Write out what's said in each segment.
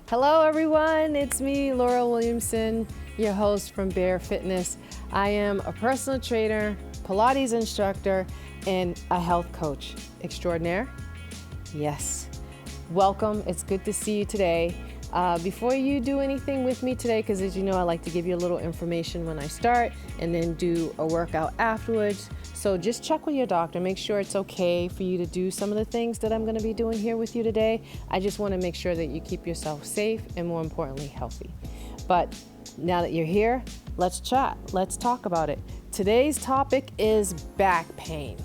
Hello everyone, it's me, Laura Williamson, your host from Bear Fitness. I am a personal trainer, Pilates instructor, and a health coach extraordinaire. Yes, welcome, it's good to see you today. Before you do anything with me today, because as you know, I like to give you a little information when I start and then do a workout afterwards. So just check with your doctor, make sure it's okay for you to do some of the things that I'm going to be doing here with you today. I just want to make sure that you keep yourself safe and more importantly, healthy. But now that you're here, let's chat. Let's talk about it. Today's topic is back pain.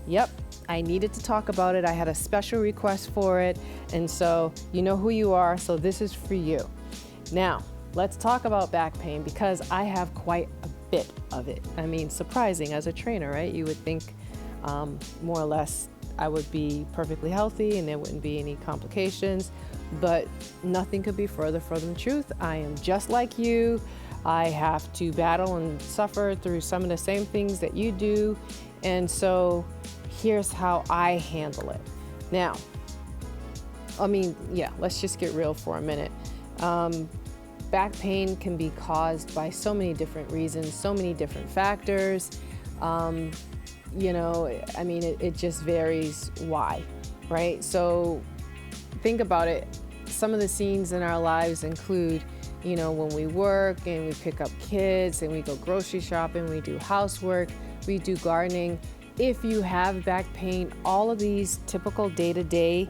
Yep, I needed to talk about it. I had a special request for it. And so you know who you are, so this is for you. Now, let's talk about back pain because I have quite a bit of it. I mean, surprising as a trainer, right? You would think more or less I would be perfectly healthy and there wouldn't be any complications, but nothing could be further from the truth. I am just like you. I have to battle and suffer through some of the same things that you do. And so here's how I handle it. Now, let's just get real for a minute. Back pain can be caused by so many different reasons, so many different factors. It just varies why, right? So think about it. Some of the scenes in our lives include, when we work and we pick up kids and we go grocery shopping, we do housework, we do gardening. If you have back pain, all of these typical day-to-day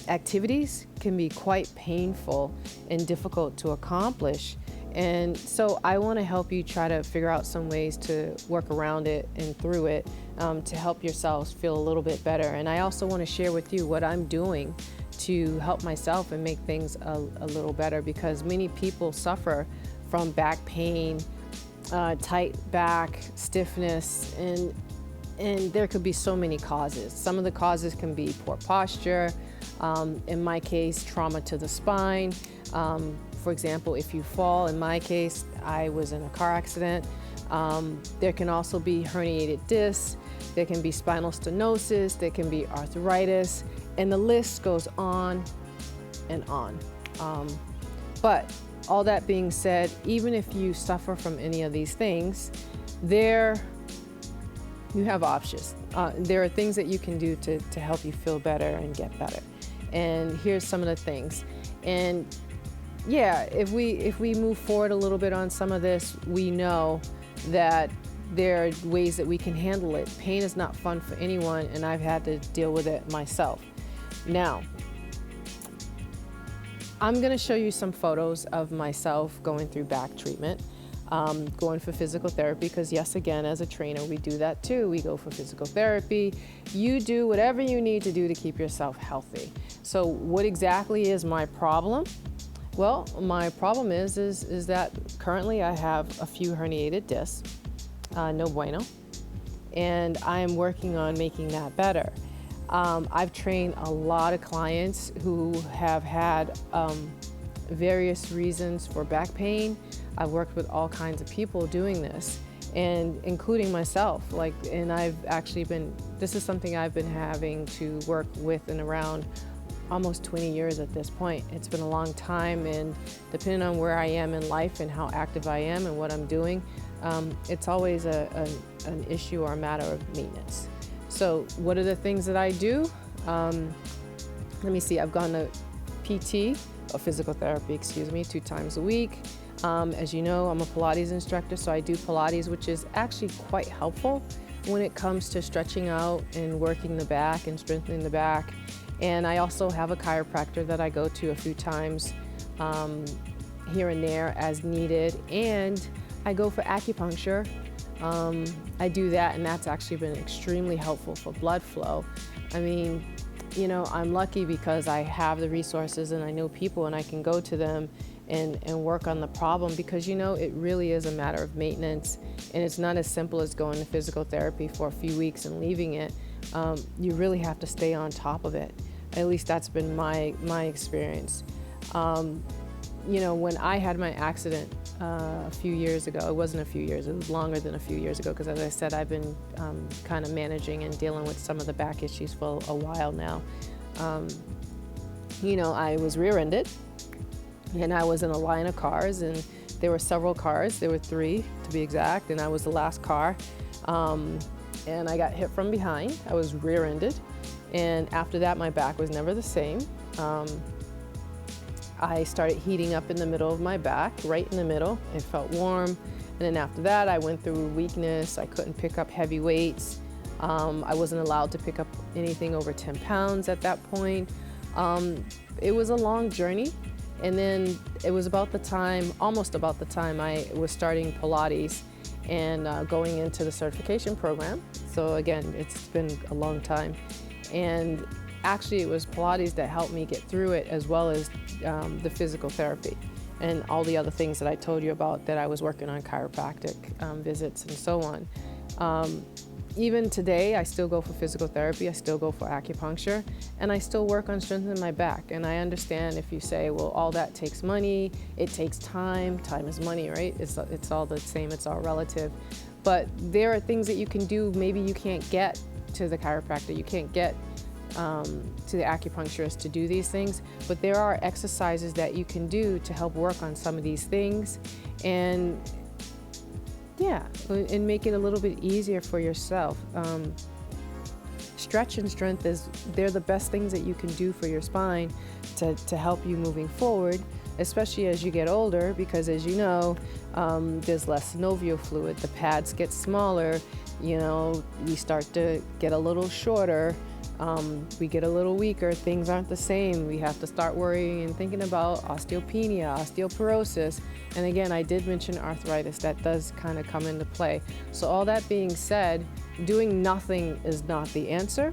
activities can be quite painful and difficult to accomplish. And so I want to help you try to figure out some ways to work around it and through it to help yourselves feel a little bit better. And I also want to share with you what I'm doing to help myself and make things a little better, because many people suffer from back pain, tight back, stiffness, and there could be so many causes. Some of the causes can be poor posture, in my case, trauma to the spine. For example, if you fall, in my case, I was in a car accident. There can also be herniated discs, there can be spinal stenosis, there can be arthritis, and the list goes on and on. But all that being said, even if you suffer from any of these things, you have options. There are things that you can do to help you feel better and get better. And here's some of the things. And yeah, if we move forward a little bit on some of this, we know that there are ways that we can handle it. Pain is not fun for anyone, and I've had to deal with it myself. Now, I'm gonna show you some photos of myself going through back treatment. Going for physical therapy, because yes, again, as a trainer, we do that too. We go for physical therapy. You do whatever you need to do to keep yourself healthy. So what exactly is my problem? Well, my problem is that currently I have a few herniated discs, no bueno, and I am working on making that better. I've trained a lot of clients who have had various reasons for back pain. I've worked with all kinds of people doing this, and including myself. This is something I've been having to work with and around almost 20 years at this point. It's been a long time, and depending on where I am in life and how active I am and what I'm doing, it's always an issue or a matter of maintenance. So what are the things that I do? Let me see, I've gone to PT, or physical therapy, 2 times a week. As you know, I'm a Pilates instructor, so I do Pilates, which is actually quite helpful when it comes to stretching out and working the back and strengthening the back. And I also have a chiropractor that I go to a few times here and there as needed. And I go for acupuncture. I do that, and that's actually been extremely helpful for blood flow. I mean, I'm lucky because I have the resources and I know people and I can go to them and work on the problem, because it really is a matter of maintenance, and it's not as simple as going to physical therapy for a few weeks and leaving it. You really have to stay on top of it. At least that's been my experience. When I had my accident a few years ago, it wasn't a few years, it was longer than a few years ago, because as I said, I've been kind of managing and dealing with some of the back issues for a while now. I was rear-ended. and I was in a line of cars, and there were several cars. There were 3 to be exact, and I was the last car. And I got hit from behind. I was rear-ended, and after that, my back was never the same. I started heating up in the middle of my back, right in the middle. It felt warm. And then after that, I went through weakness. I couldn't pick up heavy weights. I wasn't allowed to pick up anything over 10 pounds at that point. It was a long journey. And then it was almost about the time I was starting Pilates and going into the certification program. So again, it's been a long time. And actually it was Pilates that helped me get through it, as well as the physical therapy and all the other things that I told you about that I was working on, chiropractic visits and so on. Even today, I still go for physical therapy, I still go for acupuncture, and I still work on strengthening my back. And I understand if you say, well, all that takes money, it takes time. Time is money, right? It's all the same, it's all relative. But there are things that you can do. Maybe you can't get to the chiropractor, you can't get to the acupuncturist to do these things, but there are exercises that you can do to help work on some of these things, and make it a little bit easier for yourself. Stretch and strength they're the best things that you can do for your spine to help you moving forward, especially as you get older, because as you know, there's less synovial fluid, the pads get smaller, we start to get a little shorter. We get a little weaker, things aren't the same. We have to start worrying and thinking about osteopenia, osteoporosis. And again, I did mention arthritis, that does kind of come into play. So all that being said, doing nothing is not the answer,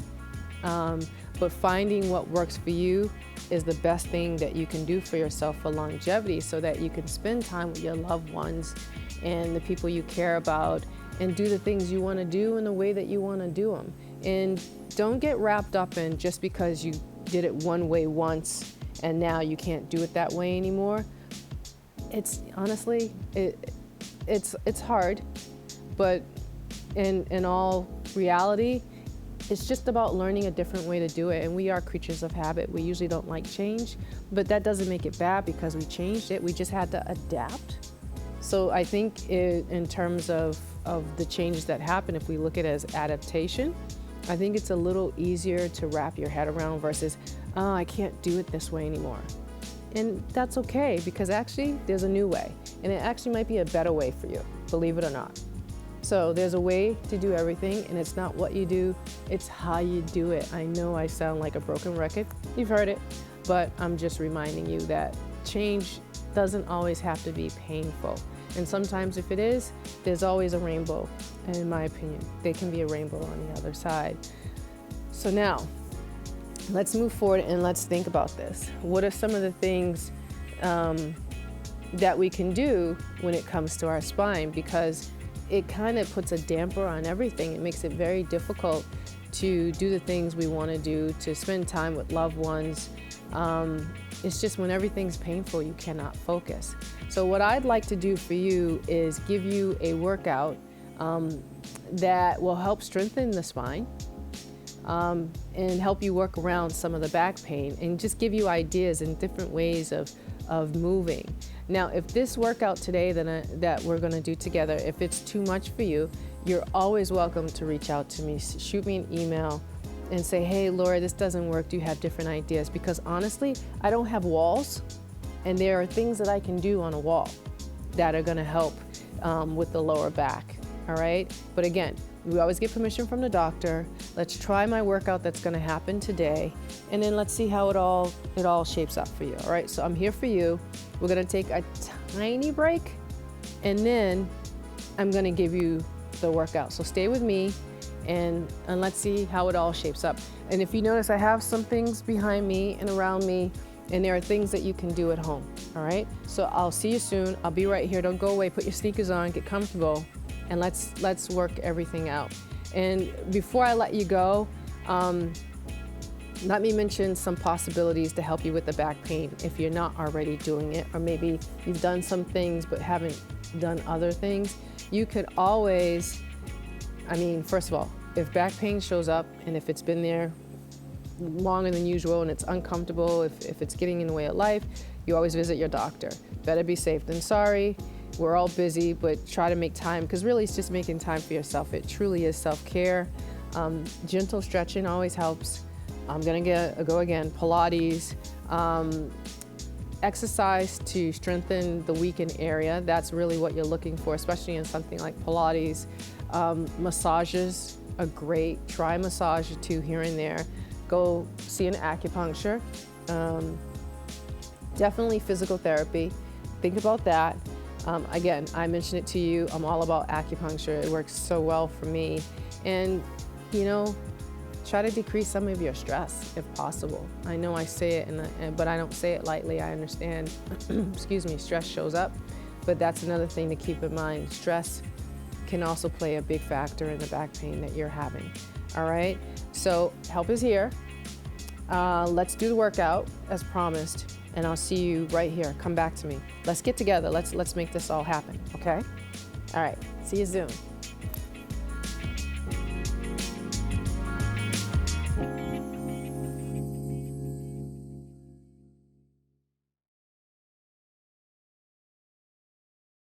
but finding what works for you is the best thing that you can do for yourself for longevity, so that you can spend time with your loved ones and the people you care about, and do the things you want to do in the way that you want to do them. And don't get wrapped up in just because you did it one way once and now you can't do it that way anymore. It's honestly, it's hard, but in all reality, it's just about learning a different way to do it. And we are creatures of habit. We usually don't like change, but that doesn't make it bad because we changed it. We just had to adapt. So I think in terms of the changes that happen, if we look at it as adaptation, I think it's a little easier to wrap your head around versus, oh, I can't do it this way anymore. And that's okay, because actually there's a new way, and it actually might be a better way for you, believe it or not. So there's a way to do everything, and it's not what you do, it's how you do it. I know I sound like a broken record, you've heard it, but I'm just reminding you that change doesn't always have to be painful. And sometimes if it is, there's always a rainbow. And in my opinion, there can be a rainbow on the other side. So now, let's move forward and let's think about this. What are some of the things that we can do when it comes to our spine? Because it kind of puts a damper on everything. It makes it very difficult to do the things we want to do, to spend time with loved ones. It's just when everything's painful, you cannot focus. So what I'd like to do for you is give you a workout that will help strengthen the spine and help you work around some of the back pain, and just give you ideas and different ways of moving. Now, if this workout today that we're going to do together, if it's too much for you, you're always welcome to reach out to me. Shoot me an email and say, hey, Laura, this doesn't work. Do you have different ideas? Because honestly, I don't have walls, and there are things that I can do on a wall that are going to help with the lower back. All right. But again, we always get permission from the doctor. Let's try my workout that's going to happen today, and then let's see how it all shapes up for you. All right. So I'm here for you. We're going to take a tiny break, and then I'm going to give you the workout. So stay with me, and let's see how it all shapes up. And if you notice, I have some things behind me and around me, and there are things that you can do at home. All right. So I'll see you soon. I'll be right here. Don't go away. Put your sneakers on. Get comfortable. And let's work everything out. And before I let you go, let me mention some possibilities to help you with the back pain if you're not already doing it, or maybe you've done some things but haven't done other things. You could always, first of all, if back pain shows up and if it's been there longer than usual and it's uncomfortable, if it's getting in the way of life, you always visit your doctor. Better be safe than sorry. We're all busy, but try to make time, because really it's just making time for yourself. It truly is self-care. Gentle stretching always helps. I'm gonna go again, Pilates. Exercise to strengthen the weakened area. That's really what you're looking for, especially in something like Pilates. Massages are great. Try a massage or two here and there. Go see an acupuncture. Definitely physical therapy. Think about that. Again, I mentioned it to you, I'm all about acupuncture. It works so well for me. And, you know, try to decrease some of your stress if possible. I know I say it, but I don't say it lightly. I understand, excuse me, stress shows up, but that's another thing to keep in mind. Stress can also play a big factor in the back pain that you're having. All right, so help is here. Let's do the workout as promised, and I'll see you right here. Come back to me. Let's get together. Let's make this all happen, okay? All right, see you soon.